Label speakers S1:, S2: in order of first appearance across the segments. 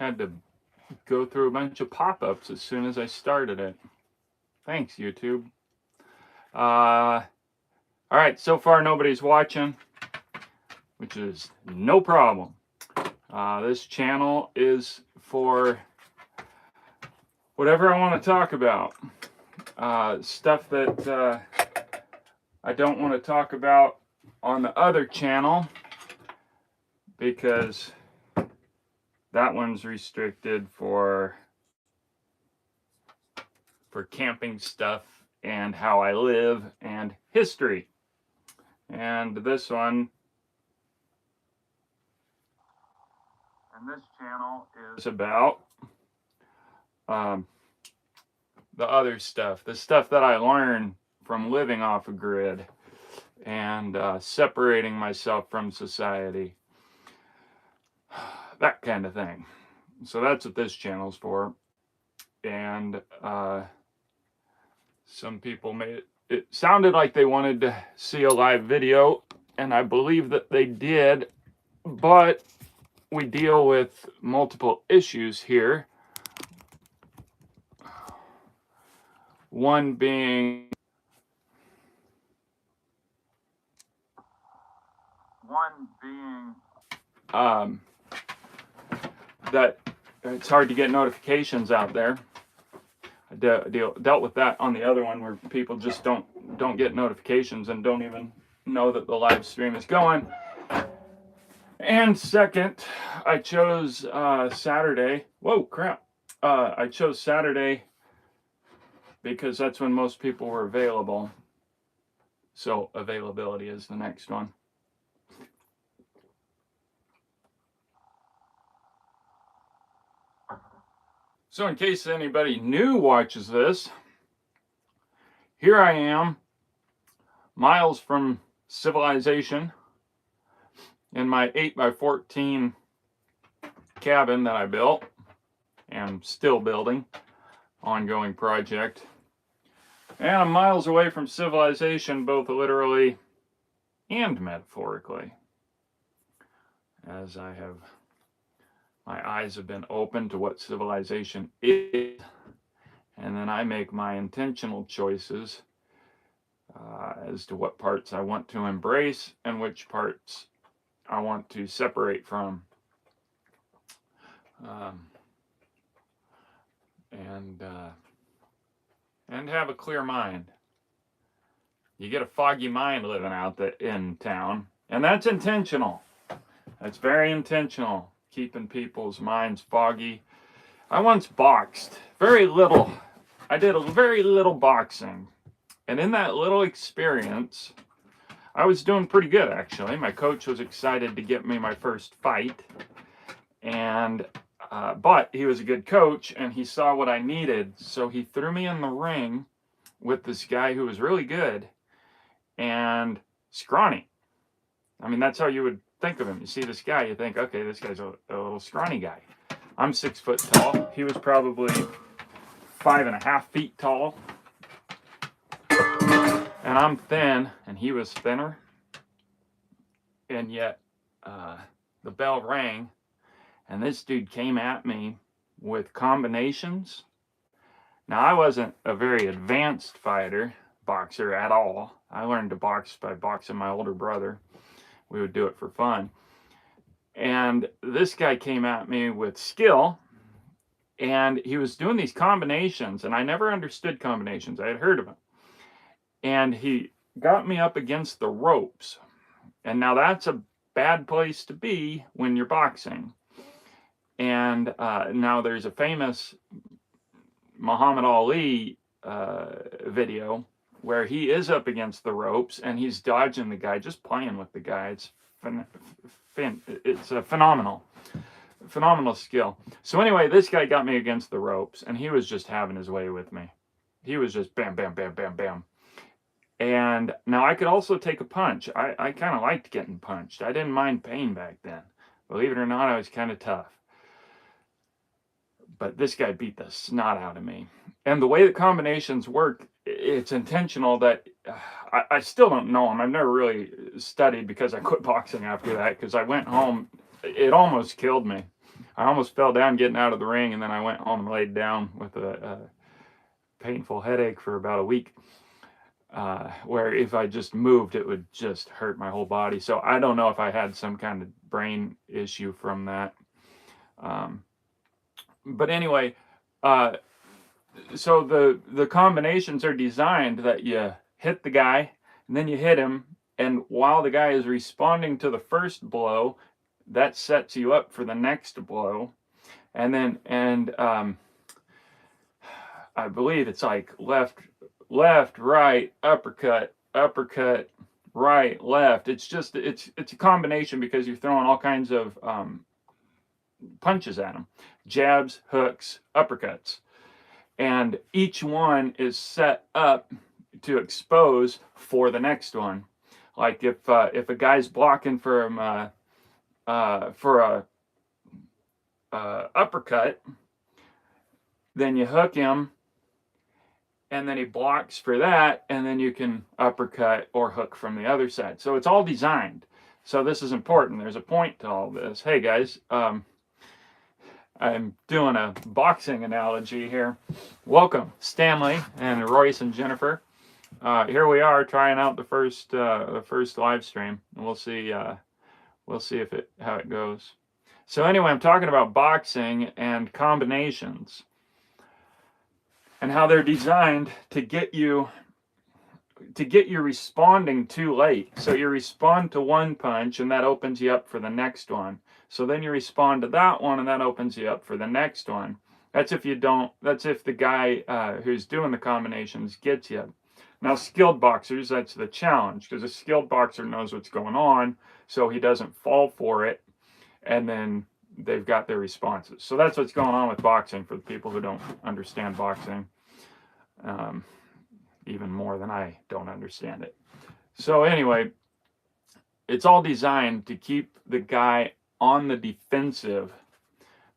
S1: had to go through a bunch of pop-ups as soon as I started it. Thanks, YouTube. All right, so far nobody's watching, which is no problem. This channel is for whatever I want to talk about. Stuff that I don't want to talk about on the other channel because that one's restricted for camping stuff and how I live and history. And this one, and this channel is about the other stuff, the stuff that I learned from living off a grid and separating myself from society, that kind of thing. So that's what this channel's for. And some people made it sounded like they wanted to see a live video, and I believe that they did, but we deal with multiple issues here. One being that it's hard to get notifications out there. I dealt with that on the other one, where people just don't get notifications and don't even know that the live stream is going. And second, I chose Saturday. Whoa, crap. I chose Saturday because that's when most people were available. So availability is the next one. So in case anybody new watches this, here I am, miles from civilization, in my 8x14 cabin that I built and still building, ongoing project. And I'm miles away from civilization, both literally and metaphorically, as my eyes have been open to what civilization is, and then I make my intentional choices as to what parts I want to embrace and which parts I want to separate from. And have a clear mind. You get a foggy mind living out in town, and that's intentional. That's very intentional, keeping people's minds foggy. I once boxed, very little. I did a very little boxing, and in that little experience, I was doing pretty good, actually. My coach was excited to get me my first fight, and but he was a good coach, and he saw what I needed, so he threw me in the ring with this guy who was really good and scrawny. I mean, that's how you would think of him. You see this guy, you think, okay, this guy's a little scrawny guy. I'm 6 foot tall. He was probably 5.5 feet tall. And I'm thin, and he was thinner. And yet, the bell rang, and this dude came at me with combinations. Now, I wasn't a very advanced boxer at all. I learned to box by boxing my older brother. We would do it for fun. And this guy came at me with skill, and he was doing these combinations, and I never understood combinations. I had heard of them. And he got me up against the ropes. And now that's a bad place to be when you're boxing. And now there's a famous Muhammad Ali video where he is up against the ropes and he's dodging the guy, just playing with the guy. It's a phenomenal skill. So anyway, this guy got me against the ropes, and he was just having his way with me. He was just bam, bam, bam, bam, bam. And now I could also take a punch. I kind of liked getting punched. I didn't mind pain back then. Believe it or not, I was kind of tough. But this guy beat the snot out of me. And the way the combinations work, it's intentional. That I still don't know them. I've never really studied, because I quit boxing after that, because I went home. It almost killed me. I almost fell down getting out of the ring, and then I went home and laid down with a painful headache for about a week. Where if I just moved, it would just hurt my whole body. So I don't know if I had some kind of brain issue from that. But anyway, so the combinations are designed that you hit the guy, and then you hit him, and while the guy is responding to the first blow, that sets you up for the next blow. And then I believe it's like left, right, uppercut, right, left. It's just it's a combination because you're throwing all kinds of punches at them, jabs, hooks, uppercuts, and each one is set up to expose for the next one. Like if a guy's blocking for a uppercut, then you hook him, and then he blocks for that, and then you can uppercut or hook from the other side. So it's all designed. So this is important. There's a point to all this. Hey guys, I'm doing a boxing analogy here. Welcome, Stanley and Royce and Jennifer. Here we are trying out the first live stream, and we'll see if how it goes. So anyway, I'm talking about boxing and combinations, and how they're designed to get you responding too late. So you respond to one punch, and that opens you up for the next one. So then you respond to that one, and that opens you up for the next one. That's if the guy who's doing the combinations gets you. Now, skilled boxers, that's the challenge, because a skilled boxer knows what's going on, so he doesn't fall for it, and then they've got their responses. So that's what's going on with boxing for the people who don't understand boxing, even more than I don't understand it. So anyway, it's all designed to keep the guy on the defensive,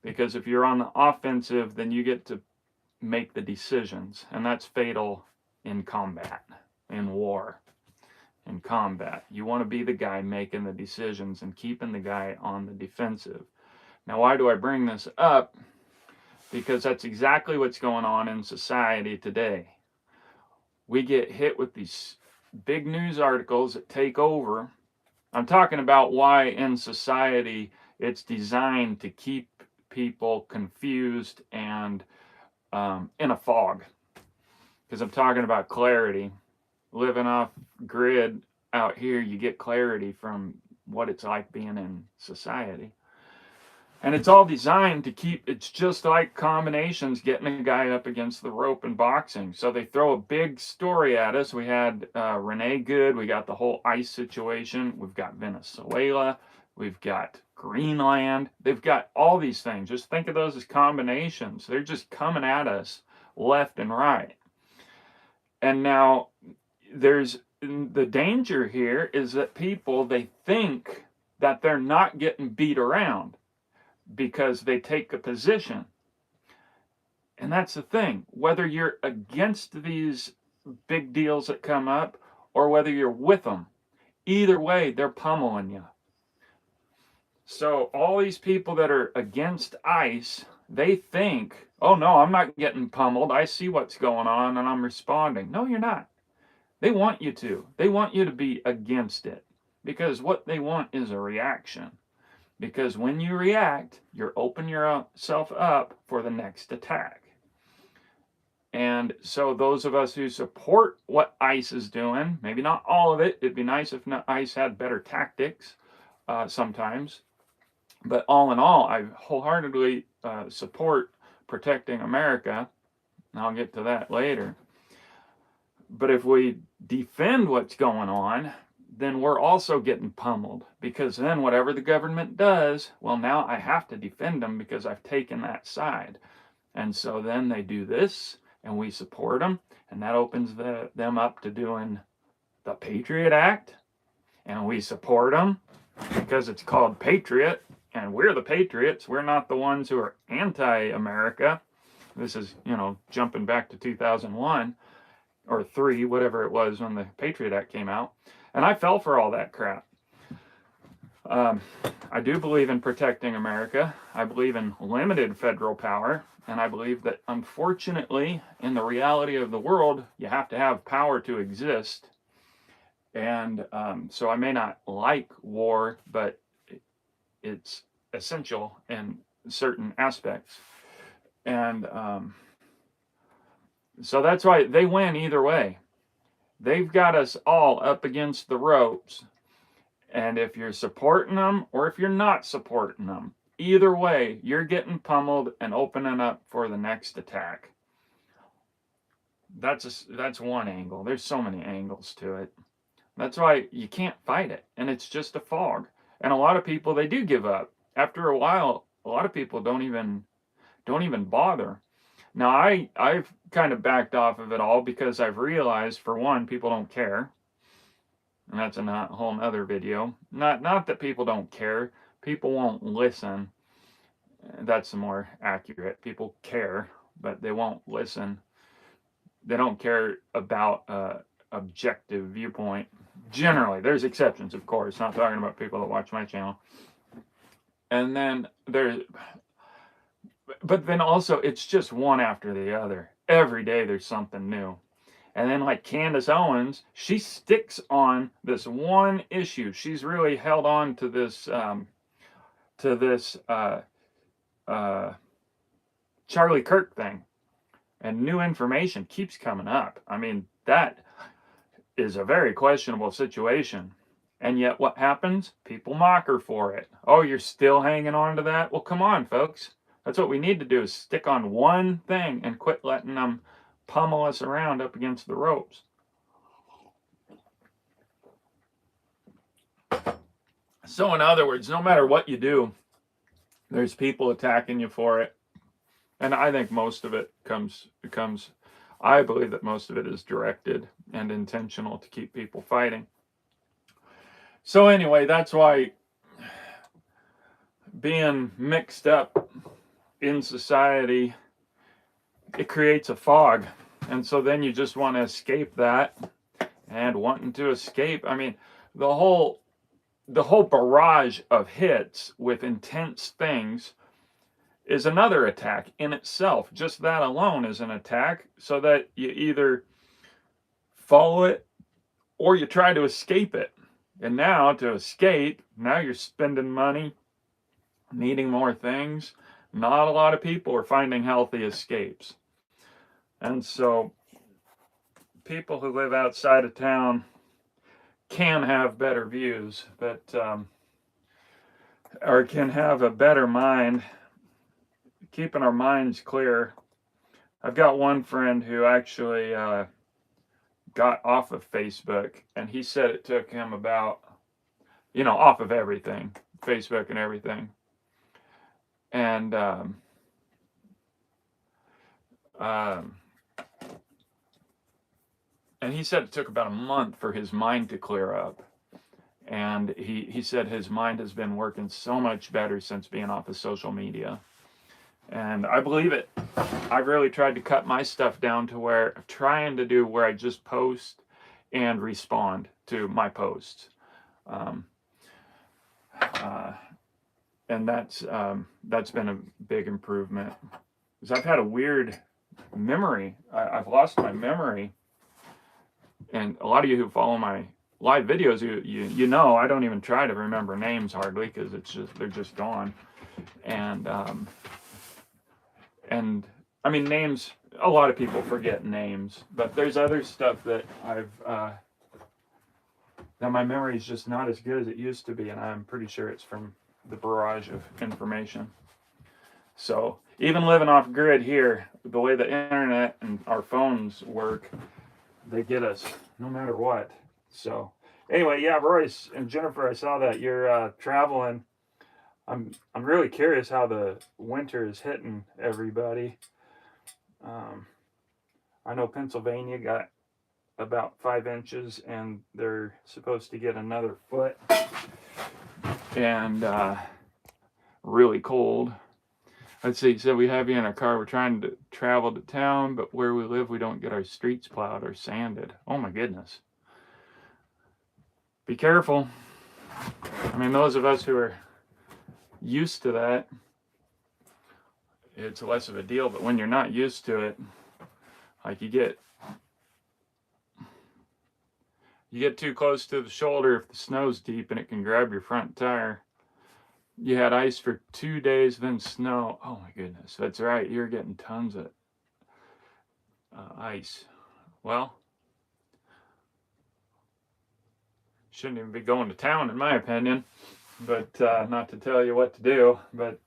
S1: because if you're on the offensive, then you get to make the decisions, and that's fatal in combat, in war, in combat. You want to be the guy making the decisions and keeping the guy on the defensive. Now, why do I bring this up? Because that's exactly what's going on in society today. We get hit with these big news articles that take over. I'm talking about why in society it's designed to keep people confused and in a fog. Because I'm talking about clarity. Living off grid out here, you get clarity from what it's like being in society. And it's all designed to keep, it's just like combinations, getting a guy up against the rope in boxing. So they throw a big story at us. We had Renee Good. We got the whole ICE situation. We've got Venezuela. We've got Greenland. They've got all these things. Just think of those as combinations. They're just coming at us left and right. And now there's the danger here is that people, they think that they're not getting beat around because they take a position. And that's the thing, whether you're against these big deals that come up or whether you're with them, either way, they're pummeling you. So all these people that are against ICE, they think, oh no, I'm not getting pummeled. I see what's going on and I'm responding. No, you're not. They want you to. They want you to be against it, because what they want is a reaction. Because when you react, you're opening yourself up for the next attack. And so those of us who support what ICE is doing, maybe not all of it, it'd be nice if ICE had better tactics sometimes. But all in all, I wholeheartedly support protecting America. And I'll get to that later. But if we defend what's going on, then we're also getting pummeled, because then whatever the government does, well, now I have to defend them because I've taken that side. And so then they do this, and we support them, and that opens them up to doing the Patriot Act, and we support them because it's called Patriot, and we're the patriots. We're not the ones who are anti-America. This is, jumping back to 2001 or 3, whatever it was when the Patriot Act came out. And I fell for all that crap. I do believe in protecting America. I believe in limited federal power. And I believe that, unfortunately, in the reality of the world, you have to have power to exist. And so I may not like war, but it's essential in certain aspects. And so that's why they win either way. They've got us all up against the ropes. And if you're supporting them or if you're not supporting them, either way, you're getting pummeled and opening up for the next attack. That's one angle. There's so many angles to it. That's why you can't fight it, and it's just a fog. And a lot of people, they do give up. After a while, a lot of people don't even bother. Now I've kind of backed off of it all because I've realized, for one, people don't care. And that's a whole other video. Not that people don't care. People won't listen. That's the more accurate. People care, but they won't listen. They don't care about objective viewpoint. Generally, there's exceptions, of course. Not talking about people that watch my channel. And then but then also it's just one after the other. Every day there's something new. And then, like Candace Owens, she sticks on this one issue. She's really held on to this Charlie Kirk thing, and new information keeps coming up. I mean, that is a very questionable situation. And yet what happens? People mock her for it. Oh, you're still hanging on to that? Well, come on, folks. That's what we need to do, is stick on one thing and quit letting them pummel us around up against the ropes. So in other words, no matter what you do, there's people attacking you for it. And I think most of it I believe that most of it is directed and intentional to keep people fighting. So anyway, that's why being mixed up in society, it creates a fog. And so then you just want to escape that. And wanting to escape, I mean, the whole barrage of hits with intense things is another attack in itself. Just that alone is an attack, so that you either follow it or you try to escape it. And now to escape, now you're spending money, needing more things. Not a lot of people are finding healthy escapes. And so people who live outside of town can have better views, but or can have a better mind, keeping our minds clear. I've got one friend who actually got off of Facebook, and he said it took him about, off of everything, Facebook and everything. And he said it took about a month for his mind to clear up. And he said his mind has been working so much better since being off of social media. And I believe it. I've really tried to cut my stuff down to where I'm trying to do where I just post and respond to my posts. And that's been a big improvement. Because I've had a weird memory. I've lost my memory. And a lot of you who follow my live videos, you know I don't even try to remember names hardly, because they're just gone. And I mean, names, a lot of people forget names, but there's other stuff that that my memory is just not as good as it used to be, and I'm pretty sure it's from the barrage of information. So even living off grid here, the way the internet and our phones work, they get us no matter what. So anyway, yeah, Royce and Jennifer, I saw that you're traveling. I'm really curious how the winter is hitting everybody. I know Pennsylvania got about 5 inches, and they're supposed to get another foot. And really cold. Let's see, so we have you in our car. We're trying to travel to town, but where we live, we don't get our streets plowed or sanded. Oh my goodness. Be careful. I mean, those of us who are used to that, it's less of a deal. But when you're not used to it, like you get too close to the shoulder if the snow's deep and it can grab your front tire. You had ice for 2 days, then snow. Oh my goodness, that's right. You're getting tons of ice. Well, shouldn't even be going to town, in my opinion. But not to tell you what to do. But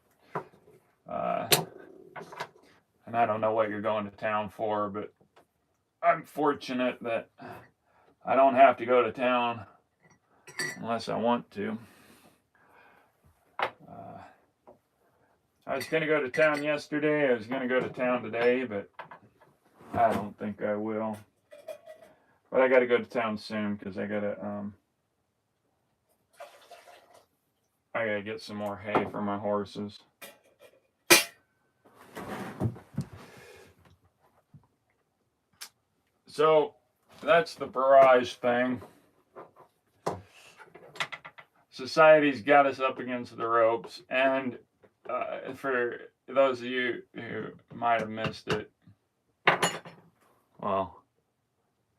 S1: and I don't know what you're going to town for, but I'm fortunate that I don't have to go to town unless I want to. I was going to go to town yesterday. I was going to go to town today, but I don't think I will. But I got to go to town soon because I got to get some more hay for my horses. So that's the barrage thing. Society's got us up against the ropes, and for those of you who might have missed it, well,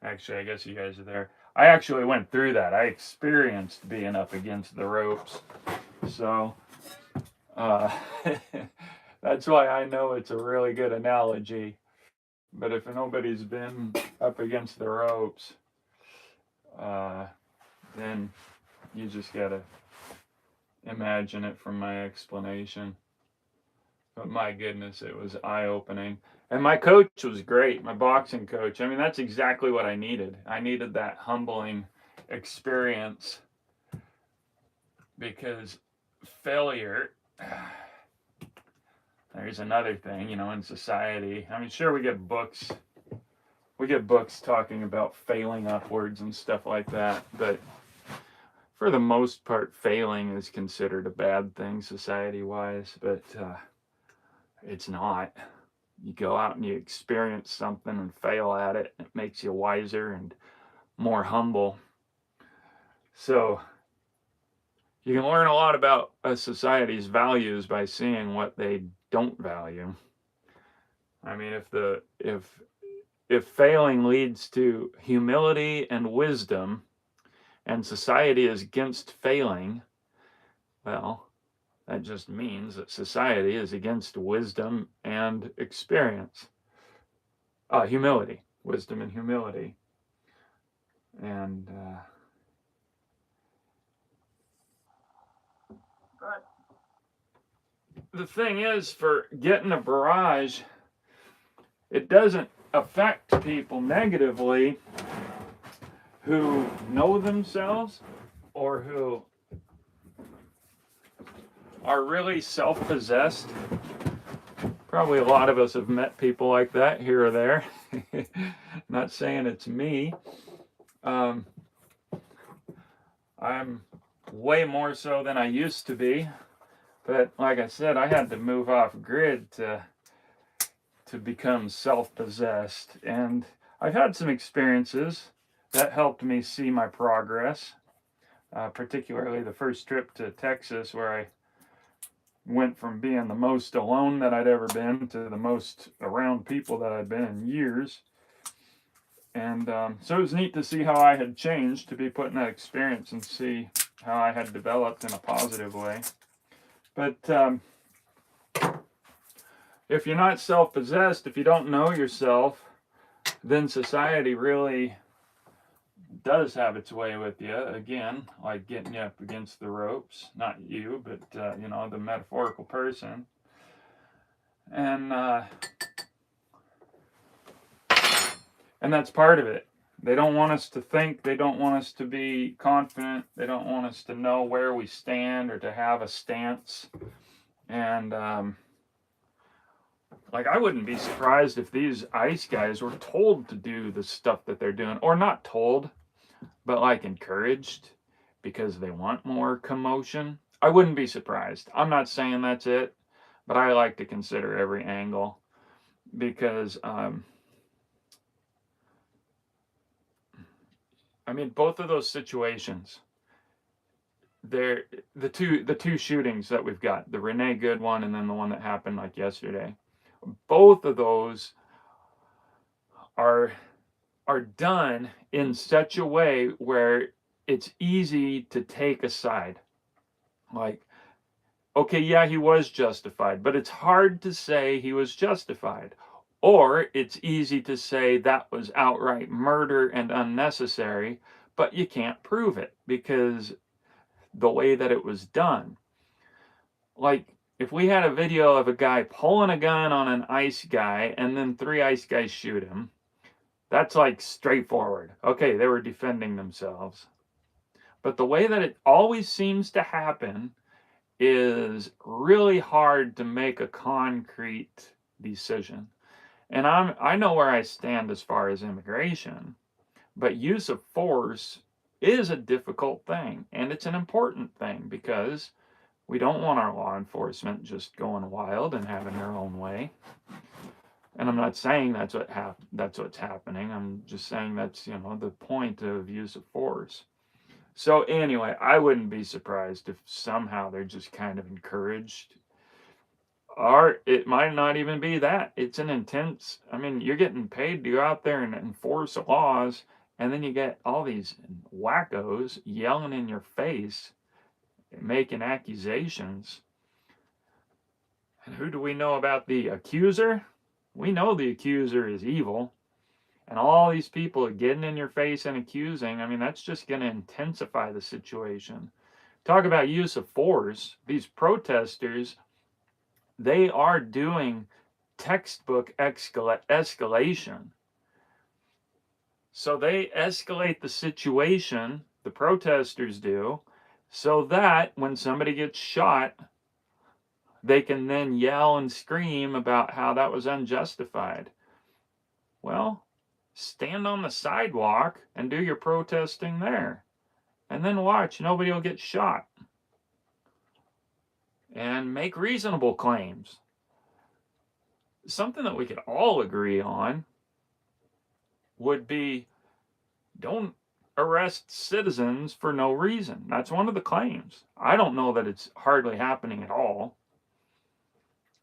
S1: actually, I guess you guys are there. I actually went through that. I experienced being up against the ropes. So that's why I know it's a really good analogy. But if nobody's been up against the ropes, then you just gotta imagine it from my explanation. But my goodness, it was eye-opening. And my coach was great, my boxing coach. I mean, that's exactly what I needed. I needed that humbling experience because failure, there's another thing, in society. I mean, sure, we get books talking about failing upwards and stuff like that, but for the most part, failing is considered a bad thing society-wise, but it's not. You go out and you experience something and fail at it, it makes you wiser and more humble. So you can learn a lot about a society's values by seeing what they don't value. I mean, if failing leads to humility and wisdom, and society is against failing, well, that just means that society is against wisdom and experience. Humility, wisdom and humility. And the thing is, for getting a barrage, it doesn't affect people negatively who know themselves or who are really self-possessed. Probably a lot of us have met people like that here or there. Not saying it's me. I'm way more so than I used to be. But like I said, I had to move off grid to become self-possessed. And I've had some experiences that helped me see my progress, particularly the first trip to Texas, where I went from being the most alone that I'd ever been to the most around people that I'd been in years. And so it was neat to see how I had changed, to be put in that experience and see how I had developed in a positive way. But if you're not self-possessed, if you don't know yourself, then society really does have its way with you, again, like getting you up against the ropes. Not you, but the metaphorical person. And that's part of it. They don't want us to think, they don't want us to be confident, they don't want us to know where we stand or to have a stance. And I wouldn't be surprised if these ICE guys were told to do the stuff that they're doing, or not told, but encouraged because they want more commotion. I wouldn't be surprised. I'm not saying that's it, but I like to consider every angle because, both of those situations, there, the two shootings that we've got, the Renee Good one and then the one that happened like yesterday, both of those are are done in such a way where it's easy to take a side. Like, okay, yeah, he was justified, but it's hard to say he was justified. Or it's easy to say that was outright murder and unnecessary, but you can't prove it because the way that it was done. Like, if we had a video of a guy pulling a gun on an ICE guy and then 3 ICE guys shoot him, that's like straightforward. Okay, they were defending themselves. But the way that it always seems to happen is really hard to make a concrete decision. And I know where I stand as far as immigration, but use of force is a difficult thing, and it's an important thing because we don't want our law enforcement just going wild and having their own way. And I'm not saying that's what's happening. I'm just saying that's, the point of use of force. So anyway, I wouldn't be surprised if somehow they're just kind of encouraged. Or it might not even be that. It's an intense, I mean, you're getting paid to go out there and enforce laws, and then you get all these wackos yelling in your face, making accusations. And who do we know about the accuser? We know the accuser is evil. And all these people getting in your face and accusing, I mean, that's just going to intensify the situation. Talk about use of force. These protesters, they are doing textbook escalation. So they escalate the situation, the protesters do, so that when somebody gets shot, they can then yell and scream about how that was unjustified. Well, stand on the sidewalk and do your protesting there. And then watch, nobody will get shot. And make reasonable claims. Something that we could all agree on would be don't arrest citizens for no reason. That's one of the claims. I don't know that it's hardly happening at all,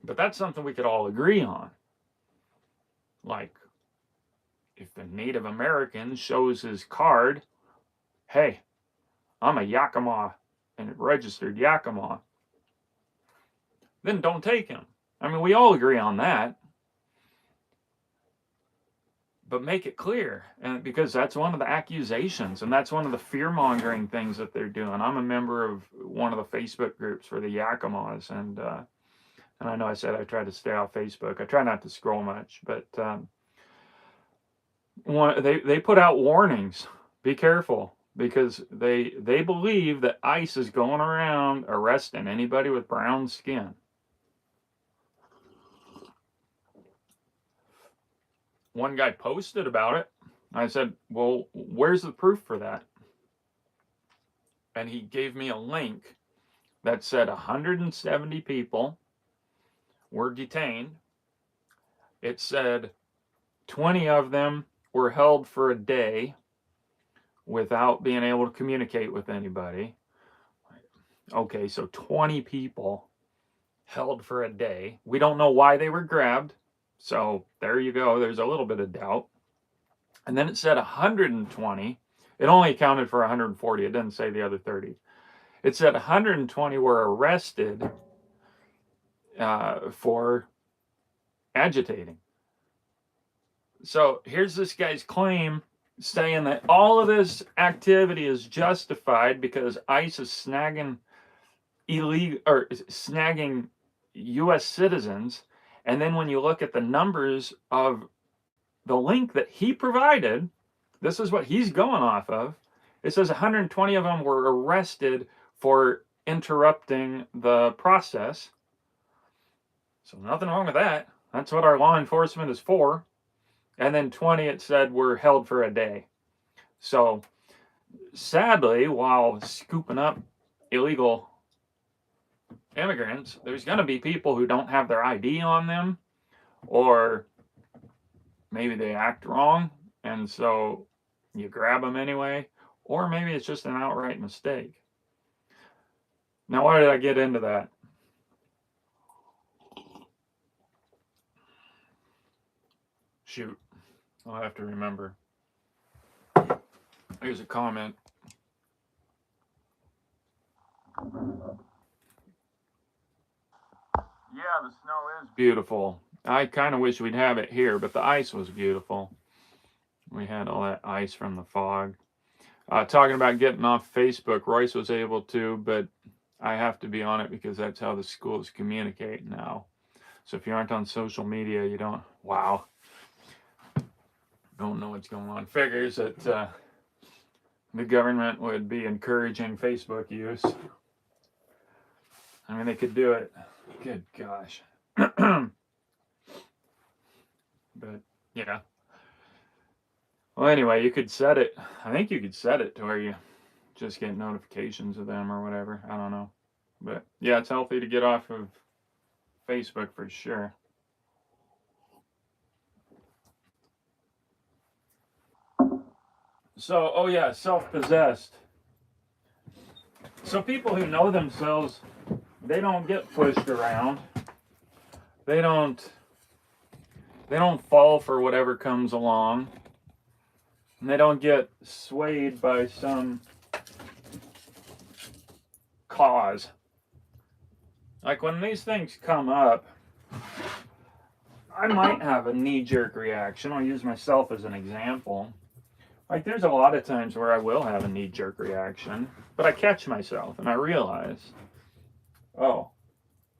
S1: but that's something we could all agree on. Like, if the Native American shows his card, hey, I'm a Yakima and registered Yakima, then don't take him. I mean, we all agree on that. But make it clear, and because that's one of the accusations, and that's one of the fear-mongering things that they're doing. I'm a member of one of the Facebook groups for the Yakimas, and I know I said I try to stay off Facebook. I try not to scroll much, but they put out warnings. Be careful, because they believe that ICE is going around arresting anybody with brown skin. One guy posted about it. I said, well, where's the proof for that? And he gave me a link that said 170 people were detained. It said 20 of them were held for a day without being able to communicate with anybody. Okay, so 20 people held for a day. We don't know why they were grabbed. So there you go. There's a little bit of doubt. And then it said 120. It only accounted for 140. It didn't say the other 30. It said 120 were arrested for agitating. So here's this guy's claim saying that all of this activity is justified because ICE is snagging U.S. citizens. And then when you look at the numbers of the link that he provided, this is what he's going off of. It says 120 of them were arrested for interrupting the process. So nothing wrong with that. That's what our law enforcement is for. And then 20, it said, were held for a day. So sadly, while scooping up illegal immigrants, there's going to be people who don't have their ID on them, or maybe they act wrong, and so you grab them anyway, or maybe it's just an outright mistake. Now, why did I get into that? Shoot, I'll have to remember. Here's a comment. Yeah, the snow is beautiful. I kind of wish we'd have it here, but the ice was beautiful. We had all that ice from the fog. Talking about getting off Facebook, Royce was able to, but I have to be on it because that's how the schools communicate now. So if you aren't on social media, you don't, wow, don't know what's going on. Figures that the government would be encouraging Facebook use. I mean, they could do it. Good gosh. But yeah. Well, anyway, you could set it. I think you could set it to where you just get notifications of them or whatever. I don't know. But yeah, it's healthy to get off of Facebook for sure. So, oh yeah, self-possessed. So people who know themselves, they don't get pushed around. They don't fall for whatever comes along. And they don't get swayed by some cause. Like when these things come up, I might have a knee-jerk reaction. I'll use myself as an example. Like there's a lot of times where I will have a knee-jerk reaction, but I catch myself and I realize, oh,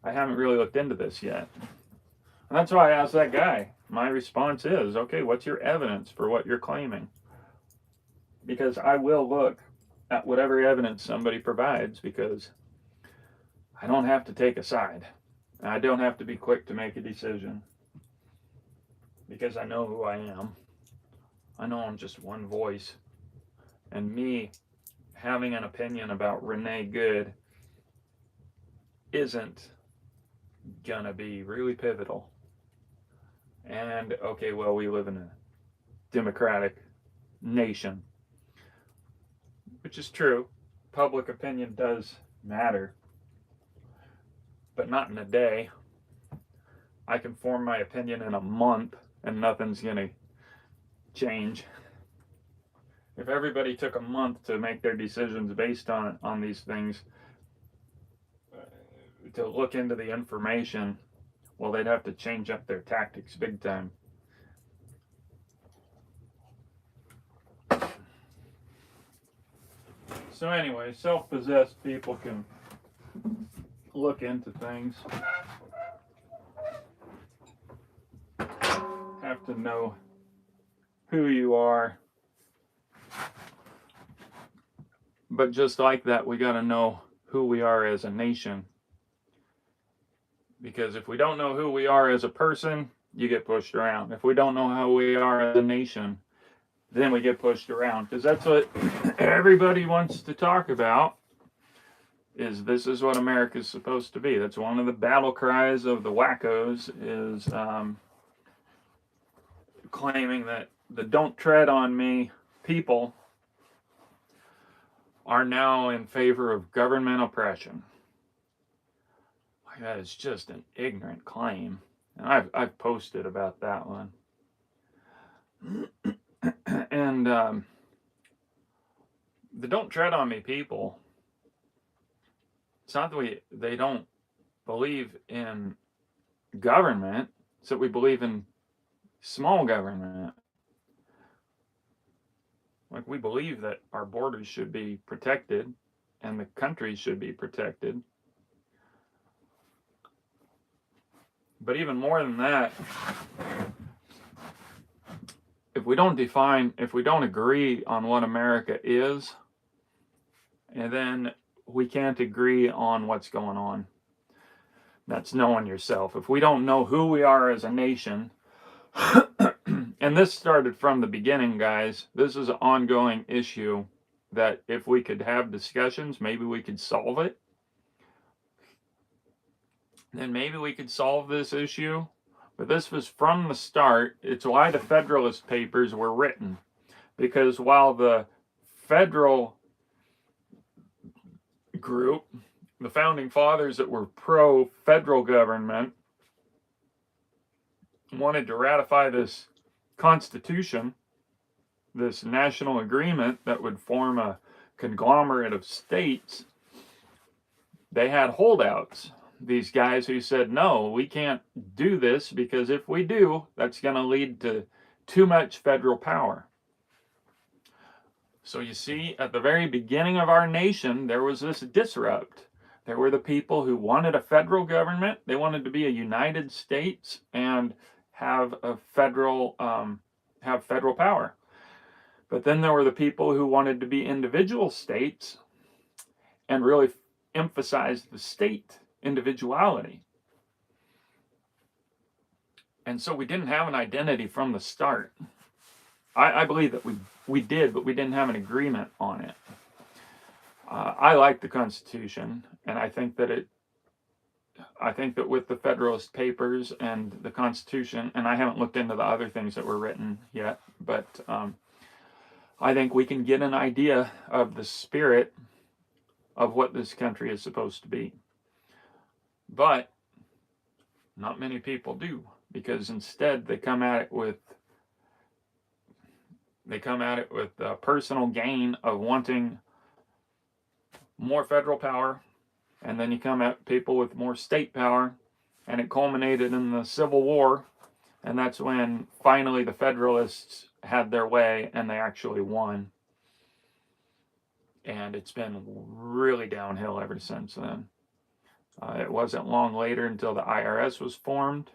S1: I haven't really looked into this yet. And that's why I asked that guy. My response is, okay, what's your evidence for what you're claiming? Because I will look at whatever evidence somebody provides because I don't have to take a side. I don't have to be quick to make a decision because I know who I am. I know I'm just one voice. And me having an opinion about Renee Good isn't gonna be really pivotal. And okay, well, we live in a democratic nation, which is true. Public opinion does matter, but not in a day. I can form my opinion in a month and nothing's gonna change. If everybody took a month to make their decisions based on these things, to look into the information, well, they'd have to change up their tactics big time. So anyway, self-possessed people can look into things. Have to know who you are. But just like that, we got to know who we are as a nation. Because if we don't know who we are as a person, you get pushed around. If we don't know how we are as a nation, then we get pushed around. Because that's what everybody wants to talk about, is this is what America is supposed to be. That's one of the battle cries of the wackos, is claiming that the don't tread on me people are now in favor of government oppression. That is just an ignorant claim. And I've posted about that one. And the don't tread on me people, it's not that they don't believe in government, it's that we believe in small government. Like we believe that our borders should be protected and the country should be protected. But even more than that, if we don't agree on what America is, and then we can't agree on what's going on. That's knowing yourself. If we don't know who we are as a nation, and this started from the beginning, guys, this is an ongoing issue that if we could have discussions, maybe we could solve it. Then maybe we could solve this issue. But this was from the start. It's why the Federalist Papers were written. Because while the federal group the founding fathers that were pro-federal government wanted to ratify this constitution, this national agreement that would form a conglomerate of states, they had holdouts. These guys who said, no, we can't do this because if we do, that's going to lead to too much federal power. So you see, at the very beginning of our nation, there was this disrupt. There were the people who wanted a federal government. They wanted to be a United States and have a federal power. But then there were the people who wanted to be individual states and really emphasized the state individuality. And so we didn't have an identity from the start. I believe that we did, but we didn't have an agreement on it. I like the Constitution, and I think that with the Federalist Papers and the Constitution, and I haven't looked into the other things that were written yet, but I think we can get an idea of the spirit of what this country is supposed to be. But not many people do, because instead they come at it with personal gain of wanting more federal power, and then you come at people with more state power, and it culminated in the Civil War, and that's when finally the Federalists had their way and they actually won. And it's been really downhill ever since then. It wasn't long later until the IRS was formed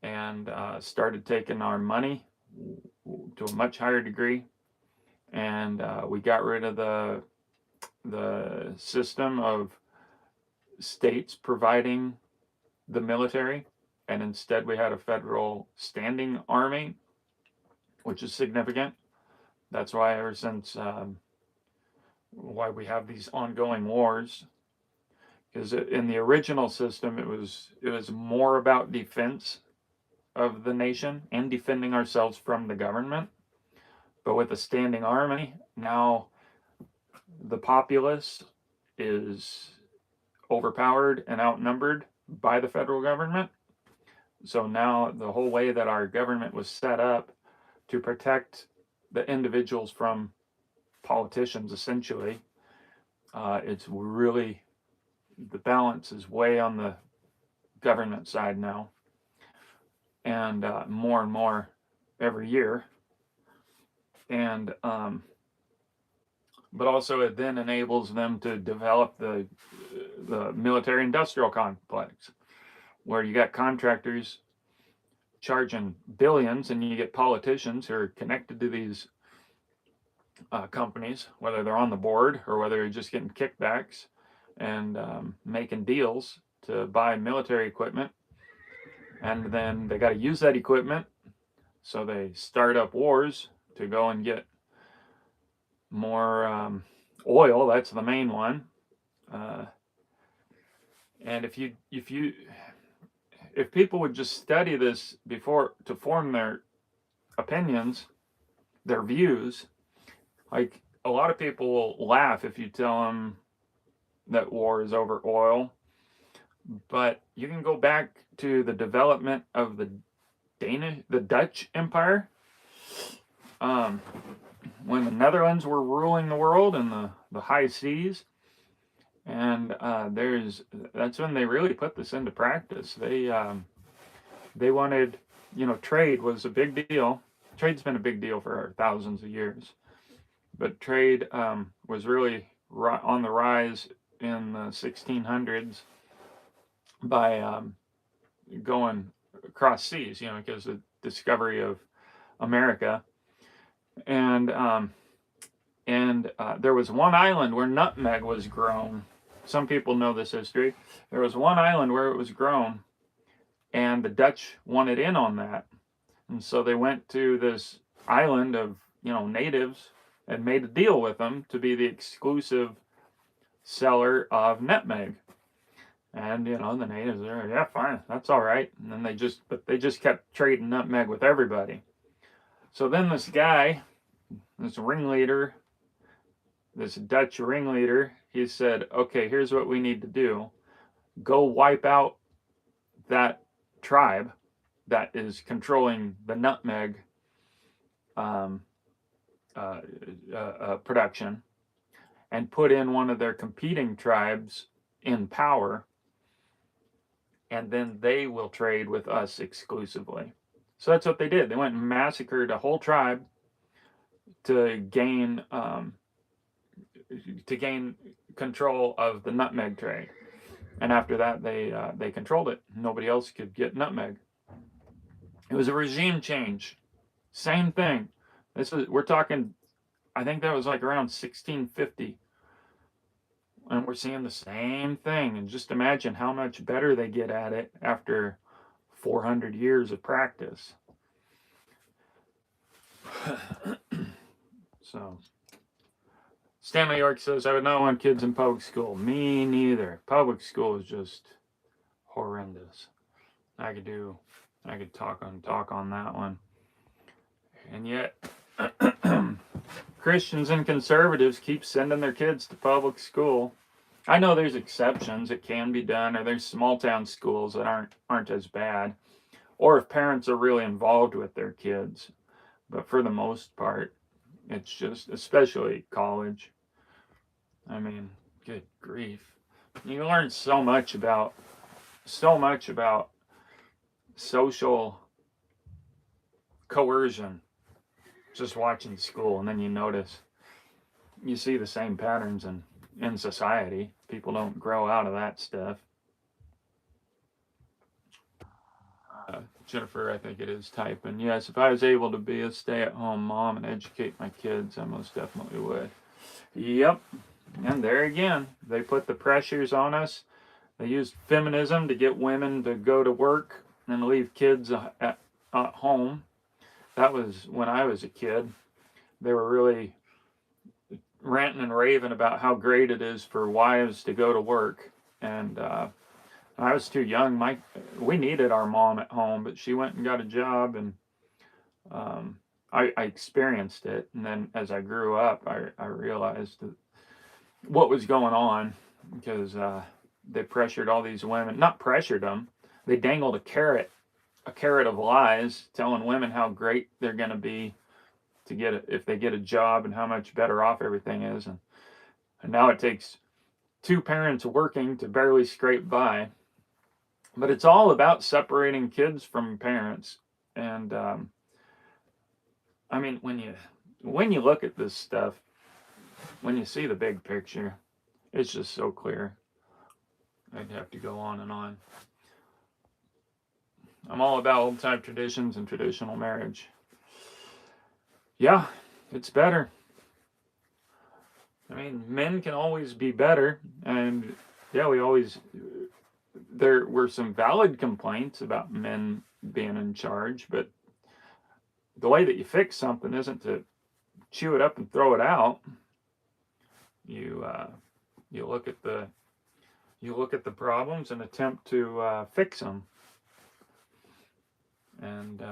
S1: and started taking our money to a much higher degree, and we got rid of the system of states providing the military, and instead we had a federal standing army, which is significant. That's why ever since why we have these ongoing wars, because in the original system it was more about defense of the nation and defending ourselves from the government. But with a standing army, now the populace is overpowered and outnumbered by the federal government. So now the whole way that our government was set up to protect the individuals from politicians, essentially, it's really, the balance is way on the government side now, and more every year. And but also it then enables them to develop the military-industrial complex, where you got contractors charging billions, and you get politicians who are connected to these companies, whether they're on the board or whether they're just getting kickbacks and making deals to buy military equipment. And then they got to use that equipment, so they start up wars to go and get more oil. That's the main one. And if people would just study this before to form their opinions, their views, like a lot of people will laugh if you tell them that war is over oil, but you can go back to the development of the Dutch Empire, when the Netherlands were ruling the world in the high seas, and that's when they really put this into practice. They wanted, trade was a big deal. Trade's been a big deal for thousands of years, but trade was really on the rise in the 1600s by going across seas, because of the discovery of America. And there was one island where nutmeg was grown. Some people know this history. There was one island where it was grown, and the Dutch wanted in on that. And so they went to this island of, natives and made a deal with them to be the exclusive seller of nutmeg. And, the natives are, yeah, fine, that's all right. And then they just kept trading nutmeg with everybody. So then this guy, this Dutch ringleader, he said, okay, here's what we need to do. Go wipe out that tribe that is controlling the nutmeg um, production, and put in one of their competing tribes in power, and then they will trade with us exclusively. So that's what they did. They went and massacred a whole tribe to gain control of the nutmeg trade. And after that, they controlled it. Nobody else could get nutmeg. It was a regime change. Same thing. We're talking. I think that was like around 1650, and we're seeing the same thing. And just imagine how much better they get at it after 400 years of practice. So, Stanley York says, I would not want kids in public school. Me neither. Public school is just horrendous. I could talk on that one. And yet, Christians and conservatives keep sending their kids to public school. I know there's exceptions. It can be done, or there's small town schools that aren't as bad, or if parents are really involved with their kids. But for the most part, it's just, especially college. I mean, good grief. You learn so much about social coercion just watching school, and then you see the same patterns in society. People don't grow out of that stuff. Jennifer, I think it is, typing. Yes, if I was able to be a stay-at-home mom and educate my kids, I most definitely would. Yep. And there again, they put the pressures on us. They used feminism to get women to go to work and leave kids at home. That was when I was a kid. They were really ranting and raving about how great it is for wives to go to work. And I was too young. We needed our mom at home, but she went and got a job, and I experienced it. And then as I grew up, I realized what was going on, because they pressured all these women. Not pressured them. They dangled a carrot of lies, telling women how great they're going to be if they get a job, and how much better off everything is. And now it takes two parents working to barely scrape by. But it's all about separating kids from parents. And I mean, when you look at this stuff, when you see the big picture, it's just so clear. I'd have to go on and on. I'm all about old-time traditions and traditional marriage. Yeah, it's better. I mean, men can always be better. And yeah, there were some valid complaints about men being in charge, but the way that you fix something isn't to chew it up and throw it out. You look at the problems and attempt to fix them. And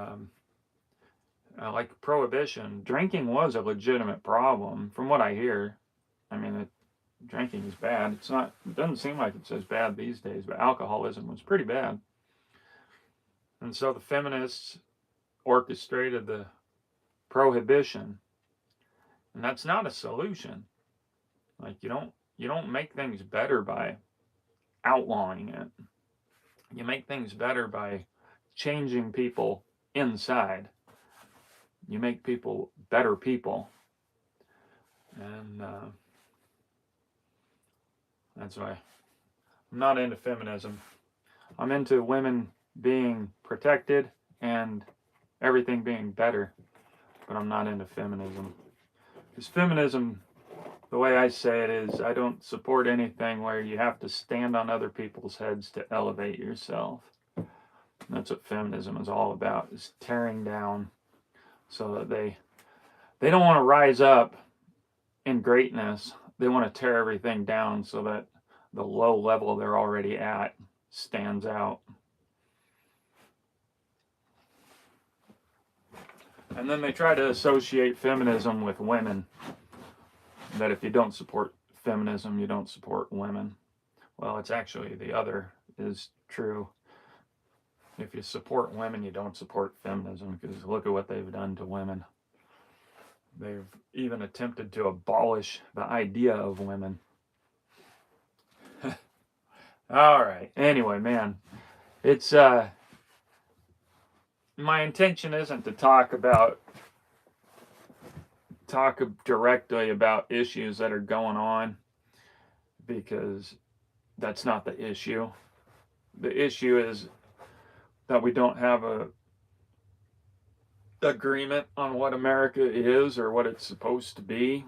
S1: like prohibition, drinking was a legitimate problem, from what I hear. I mean, drinking is bad. It doesn't seem like it's as bad these days, but alcoholism was pretty bad. And so the feminists orchestrated the prohibition, and that's not a solution. Like, you don't make things better by outlawing it. You make things better by changing people inside. You make people better people. And that's why I'm not into feminism. I'm into women being protected and everything being better, but I'm not into feminism. Because feminism, the way I say it is, I don't support anything where you have to stand on other people's heads to elevate yourself. And that's what feminism is all about, is tearing down, so that they don't want to rise up in greatness. They want to tear everything down so that the low level they're already at stands out. And then they try to associate feminism with women, that if you don't support feminism, you don't support women. Well, it's actually the other is true. If you support women, you don't support feminism, because look at what they've done to women. They've even attempted to abolish the idea of women. All right. Anyway, man, it's my intention isn't to talk directly about issues that are going on, because that's not the issue. The issue is that we don't have a agreement on what America is or what it's supposed to be.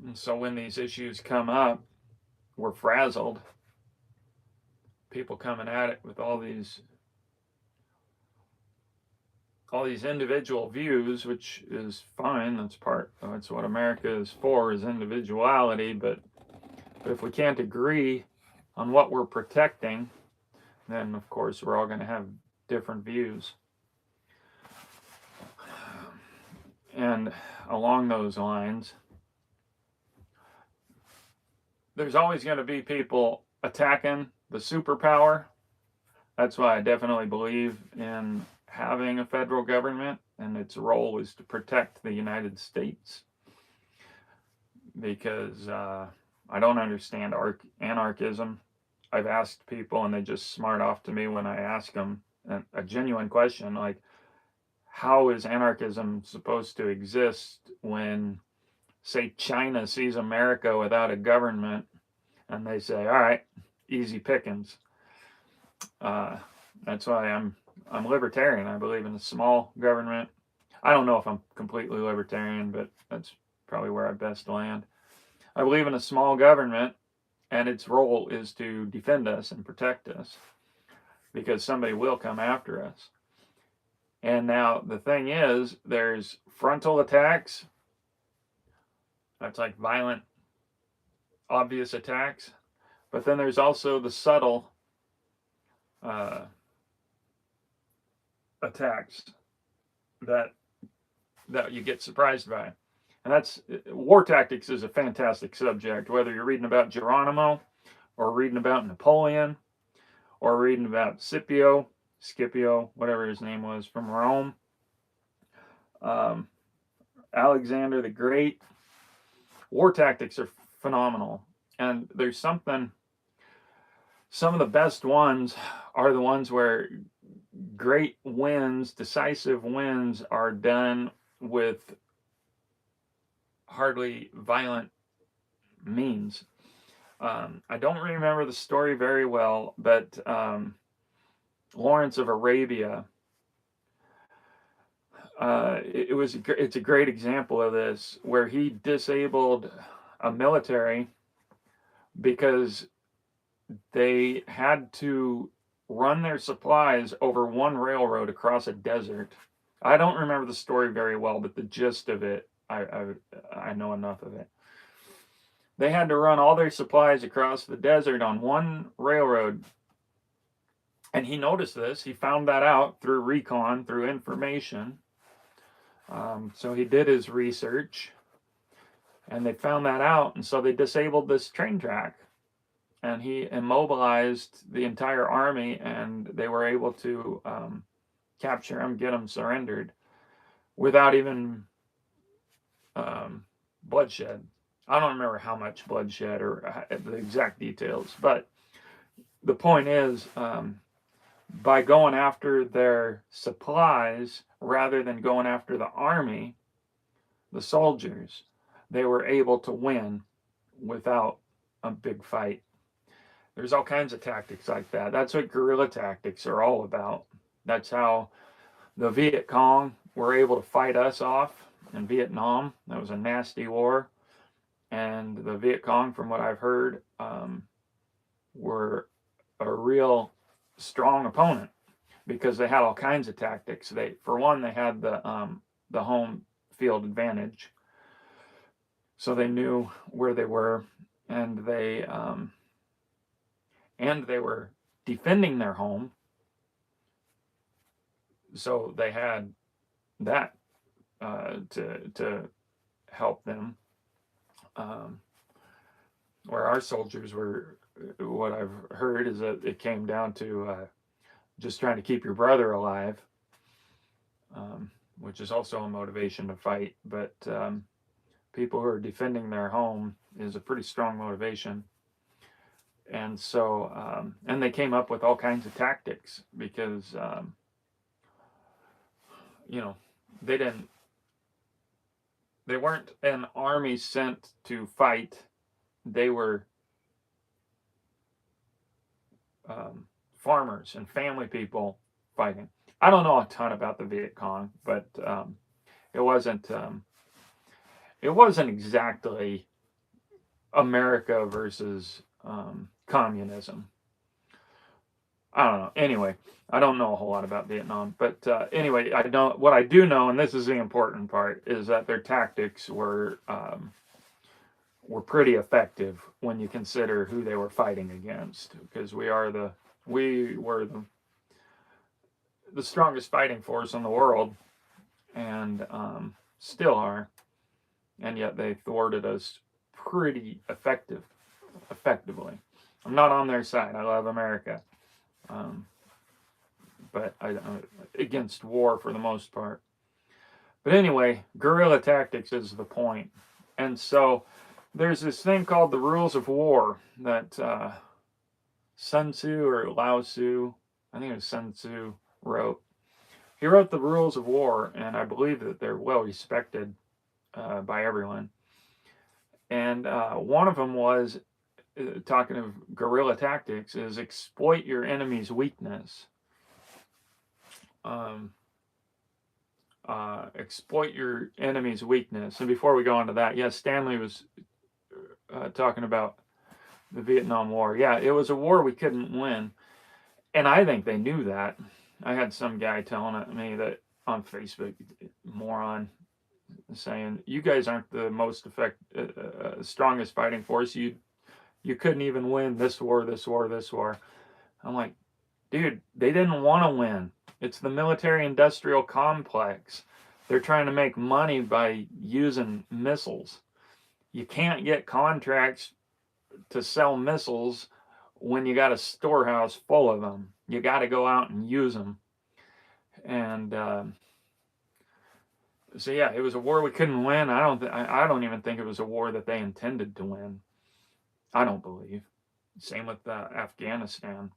S1: And so when these issues come up, we're frazzled. People coming at it with all these individual views, which is fine. That's what America is for, is individuality. But if we can't agree on what we're protecting, then of course we're all going to have different views. And along those lines, there's always going to be people attacking the superpower. That's why I definitely believe in having a federal government, and its role is to protect the United States. Because I don't understand anarchism. I've asked people, and they just smart off to me when I ask them a genuine question, like, how is anarchism supposed to exist when, say, China sees America without a government, and they say, all right, easy pickings. That's why I'm libertarian. I believe in a small government. I don't know if I'm completely libertarian, but that's probably where I best land. I believe in a small government, and its role is to defend us and protect us, because somebody will come after us. And now the thing is, there's frontal attacks. That's like violent, obvious attacks. But then there's also the subtle attacks that you get surprised by. And that's war tactics is a fantastic subject, whether you're reading about Geronimo or reading about Napoleon or reading about Scipio, whatever his name was, from Rome, Alexander the Great. War tactics are phenomenal. And there's some of the best ones are the ones where great wins, decisive wins, are done with hardly violent means. I don't remember the story very well, but Lawrence of Arabia, it's a great example of this, where he disabled a military because they had to run their supplies over one railroad across a desert. I don't remember the story very well, but the gist of it, I know enough of it. They had to run all their supplies across the desert on one railroad. And he noticed this. He found that out through recon, through information. So he did his research, and they found that out. And so they disabled this train track. And he immobilized the entire army, and they were able to capture him, get him surrendered, without even bloodshed. I don't remember how much bloodshed or the exact details, but the point is, by going after their supplies rather than going after the army, the soldiers, they were able to win without a big fight. There's all kinds of tactics like that. That's what guerrilla tactics are all about. That's how the Viet Cong were able to fight us off in Vietnam. That was a nasty war. And the Viet Cong, from what I've heard, were a real strong opponent, because they had all kinds of tactics. For one, they had the home field advantage, so they knew where they were, and they were defending their home, so they had that to help them. um, where our soldiers were. What I've heard is that it came down to just trying to keep your brother alive, which is also a motivation to fight. But people who are defending their home is a pretty strong motivation. And so, and they came up with all kinds of tactics because, you know, they didn't, they weren't an army sent to fight. They were farmers and family people fighting. I don't know a ton about the Viet Cong, but it wasn't exactly America versus communism. I don't know. Anyway, I don't know a whole lot about Vietnam, but anyway, I don't. What I do know, and this is the important part, is that their tactics were pretty effective when you consider who they were fighting against, because we were the strongest fighting force in the world, and still are, and yet they thwarted us pretty effectively. I'm not on their side. I love America, but I against war for the most part. But anyway, guerrilla tactics is the point, and so there's this thing called the Rules of War that Sun Tzu or Lao Tzu, I think it was Sun Tzu, wrote. He wrote the Rules of War, and I believe that they're well respected by everyone. And one of them was, talking of guerrilla tactics, is exploit your enemy's weakness. Exploit your enemy's weakness. And before we go on to that, yes, Stanley was talking about the Vietnam War. Yeah, it was a war we couldn't win. And I think they knew that. I had some guy telling me that on Facebook, moron, saying, you guys aren't the most strongest fighting force. You couldn't even win this war. I'm like, dude, they didn't want to win. It's the military-industrial complex. They're trying to make money by using missiles. You can't get contracts to sell missiles when you got a storehouse full of them. You got to go out and use them. And so yeah, it was a war we couldn't win. I don't even think it was a war that they intended to win. I don't believe. Same with Afghanistan.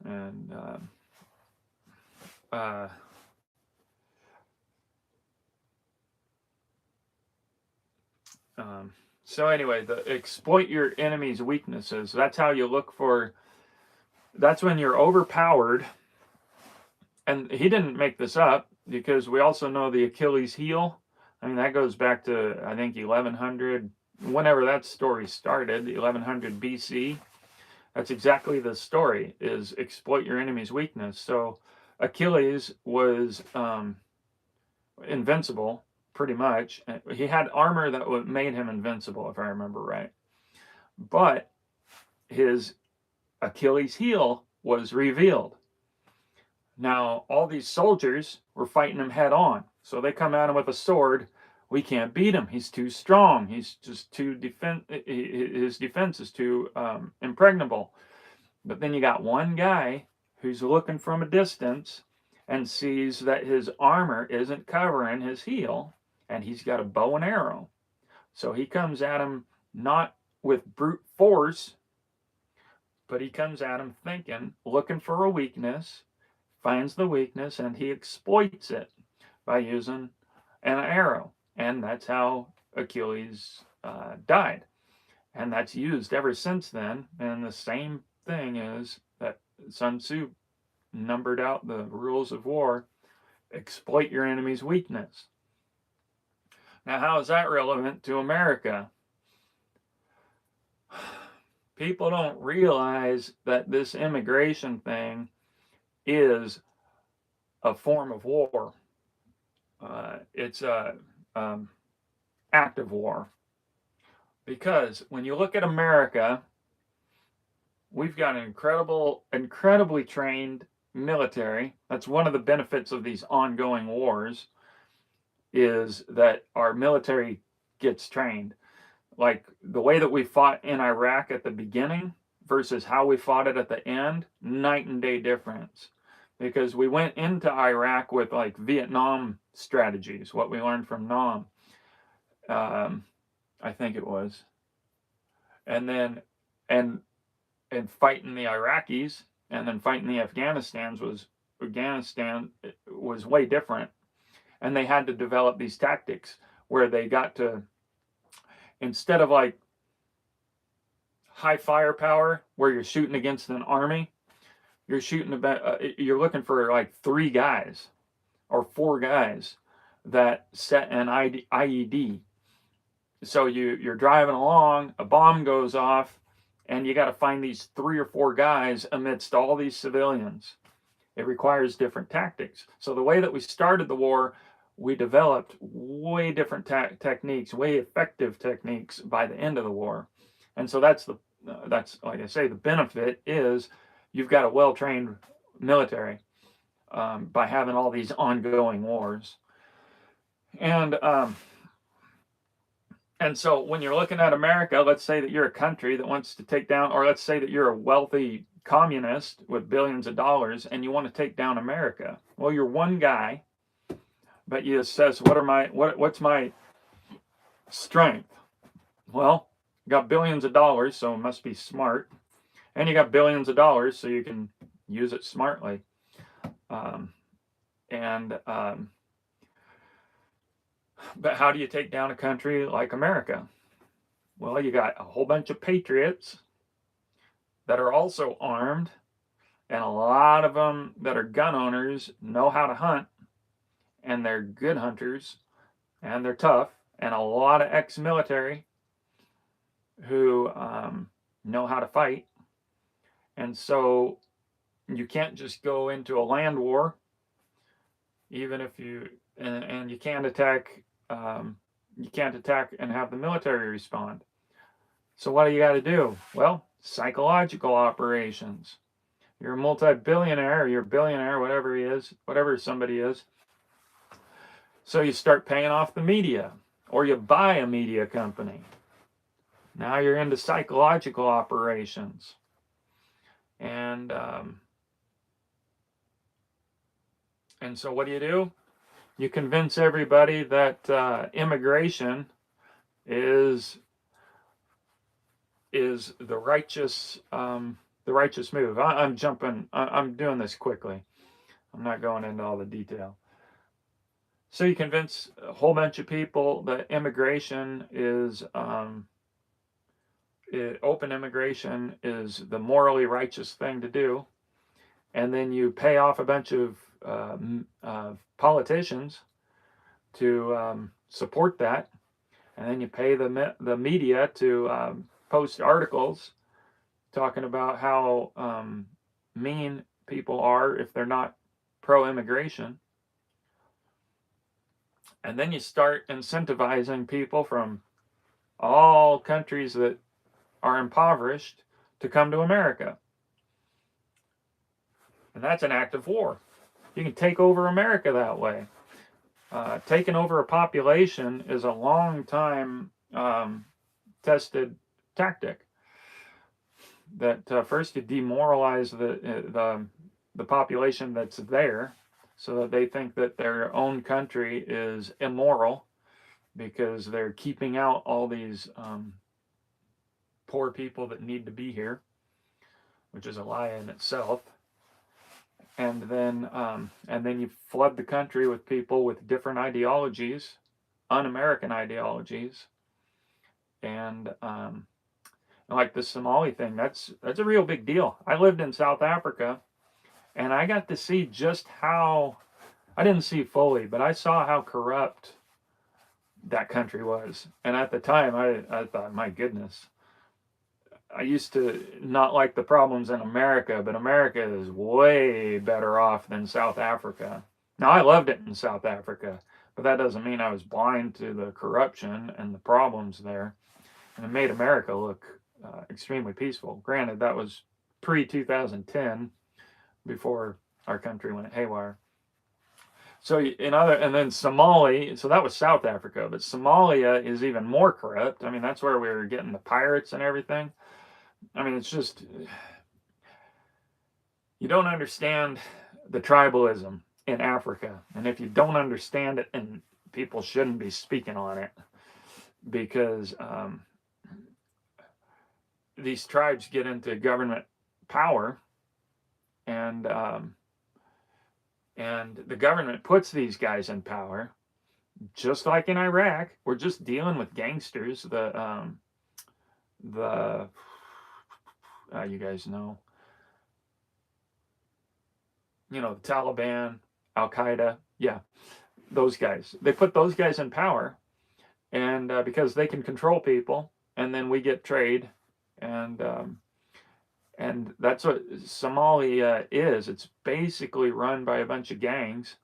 S1: And so anyway, exploit your enemy's weaknesses. That's how you look for. That's when you're overpowered. And he didn't make this up, because we also know the Achilles heel. I mean, that goes back to, I think, 1100, whenever that story started, 1100 BC. That's exactly the story, is exploit your enemy's weakness. So Achilles was invincible, pretty much. He had armor that made him invincible, if I remember right. But his Achilles heel was revealed. Now, all these soldiers were fighting him head on. So they come at him with a sword. We can't beat him. He's too strong. He's just too his defense is too impregnable. But then you got one guy who's looking from a distance and sees that his armor isn't covering his heel, and he's got a bow and arrow. So he comes at him not with brute force, but he comes at him thinking, looking for a weakness, finds the weakness, and he exploits it by using an arrow. And that's how Achilles died. And that's used ever since then. And the same thing is that Sun Tzu numbered out the rules of war: exploit your enemy's weakness. Now, how is that relevant to America? People don't realize that this immigration thing is a form of war. It's a active war. Because when you look at America, we've got an incredibly trained military. That's one of the benefits of these ongoing wars, is that our military gets trained. like the way that we fought in Iraq at the beginning versus how we fought it at the end, night and day difference. Because we went into Iraq with like Vietnam strategies, what we learned from Nam, I think it was, and then and fighting the Iraqis and then fighting the Afghanistan was way different, and they had to develop these tactics where they got to, instead of like high firepower where you're shooting against an army, you're shooting about you're looking for like 3 guys or 4 guys that set an IED. So you're driving along, a bomb goes off, and you got to find these 3 or 4 guys amidst all these civilians. It requires different tactics. So the way that we started the war, we developed way different techniques, way effective techniques by the end of the war. And so that's like I say, the benefit is you've got a well-trained military by having all these ongoing wars. And so when you're looking at America, let's say that you're a country that wants to take down, or let's say that you're a wealthy communist with billions of dollars and you want to take down America. Well, you're one guy, but you says, what's my strength? Well, you got billions of dollars, so it must be smart. And you got billions of dollars, so you can use it smartly. But how do you take down a country like America? Well, you got a whole bunch of patriots that are also armed, and a lot of them that are gun owners know how to hunt, and they're good hunters, and they're tough, and a lot of ex-military who know how to fight. And so you can't just go into a land war, even if and you can't attack. You can't attack and have the military respond. So what do you got to do? Well, psychological operations. You're a multi-billionaire, or you're a billionaire, whatever somebody is. So you start paying off the media, or you buy a media company. Now you're into psychological operations. And so what do? You convince everybody that immigration is the righteous move. I'm doing this quickly. I'm not going into all the detail. So you convince a whole bunch of people that immigration is open immigration is the morally righteous thing to do, and then you pay off a bunch of politicians to support that, and then you pay the media to post articles talking about how mean people are if they're not pro-immigration. And then you start incentivizing people from all countries that are impoverished to come to America. And that's an act of war. You can take over America that way. Taking over a population is a long time tested tactic. That first you demoralize the population that's there, so that they think that their own country is immoral because they're keeping out all these poor people that need to be here, which is a lie in itself. And then you flood the country with people with different ideologies, un-American ideologies, and like the Somali thing. That's a real big deal. I lived in South Africa, and I got to see just how, I didn't see fully, but I saw how corrupt that country was. And at the time, I thought, my goodness, I used to not like the problems in America, but America is way better off than South Africa. Now, I loved it in South Africa, but that doesn't mean I was blind to the corruption and the problems there. And it made America look extremely peaceful. Granted, that was pre-2010, before our country went haywire. So and then Somalia, so that was South Africa, but Somalia is even more corrupt. I mean, that's where we were getting the pirates and everything. I mean, it's just, you don't understand the tribalism in Africa. And if you don't understand it, and people shouldn't be speaking on it, because these tribes get into government power, and the government puts these guys in power, just like in Iraq. We're just dealing with gangsters. You guys know, the Taliban, Al Qaeda, yeah, those guys. They put those guys in power, and because they can control people, and then we get trade, and that's what Somalia is. It's basically run by a bunch of gangs,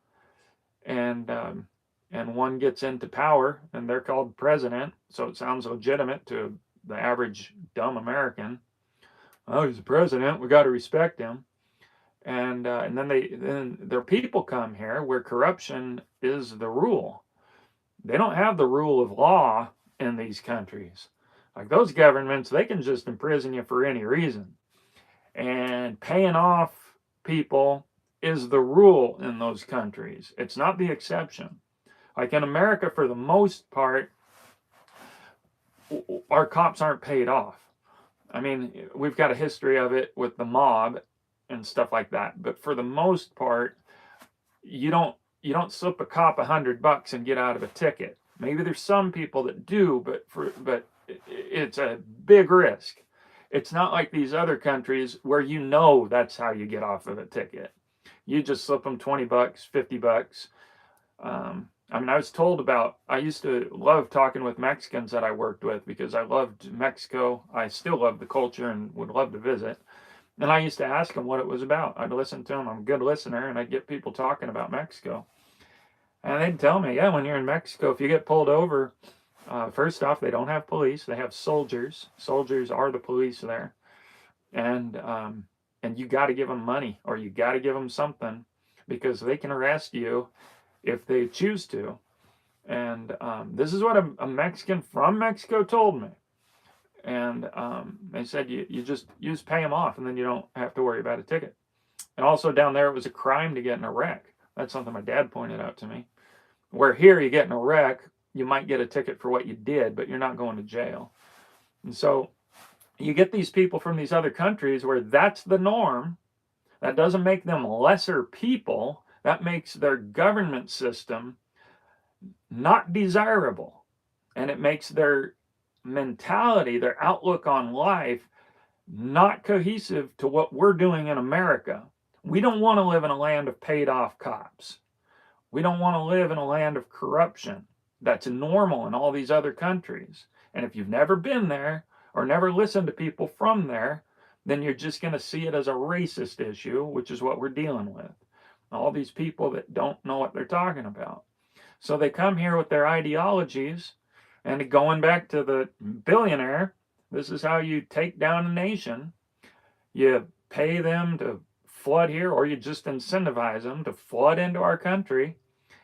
S1: and one gets into power, and they're called president, so it sounds legitimate to the average dumb American. Oh, he's the president, we got to respect him. And then their people come here where corruption is the rule. They don't have the rule of law in these countries. Like those governments, they can just imprison you for any reason. And paying off people is the rule in those countries. It's not the exception. Like in America, for the most part, our cops aren't paid off. I mean, we've got a history of it with the mob and stuff like that. But for the most part, you don't slip a cop $100 and get out of a ticket. Maybe there's some people that do, but it's a big risk. It's not like these other countries where that's how you get off of a ticket. You just slip them $20, $50. I mean, I used to love talking with Mexicans that I worked with because I loved Mexico. I still love the culture and would love to visit. And I used to ask them what it was about. I'd listen to them. I'm a good listener, and I'd get people talking about Mexico. And they'd tell me, yeah, when you're in Mexico, if you get pulled over, first off, they don't have police. They have soldiers. Soldiers are the police there. And you got to give them money, or you got to give them something, because they can arrest you if they choose to. And this is what a Mexican from Mexico told me. And they said you just pay them off, and then you don't have to worry about a ticket. And also down there, it was a crime to get in a wreck. That's something my dad pointed out to me. Where here, you get in a wreck, you might get a ticket for what you did, but you're not going to jail. And so you get these people from these other countries where that's the norm. That doesn't make them lesser people. That makes their government system not desirable. And it makes their mentality, their outlook on life, not cohesive to what we're doing in America. We don't want to live in a land of paid off cops. We don't want to live in a land of corruption. That's normal in all these other countries. And if you've never been there or never listened to people from there, then you're just going to see it as a racist issue, which is what we're dealing with. All these people that don't know what they're talking about. So they come here with their ideologies, and going back to the billionaire, this is how you take down a nation. You pay them to flood here, or you just incentivize them to flood into our country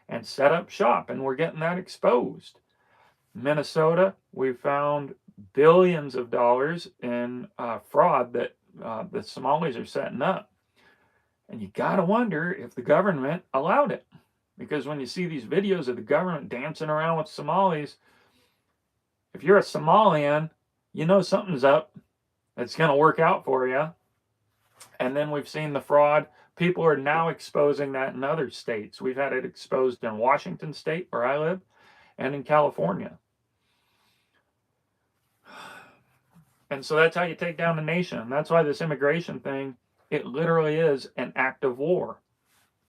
S1: and set up shop, and we're getting that exposed. Minnesota, we found billions of dollars in fraud that the Somalis are setting up. And you got to wonder if the government allowed it. Because when you see these videos of the government dancing around with Somalis, if you're a Somalian, you know something's up. It's going to work out for you. And then we've seen the fraud. People are now exposing that in other states. We've had it exposed in Washington State, where I live, and in California. And so that's how you take down a nation. That's why this immigration thing, it literally is an act of war.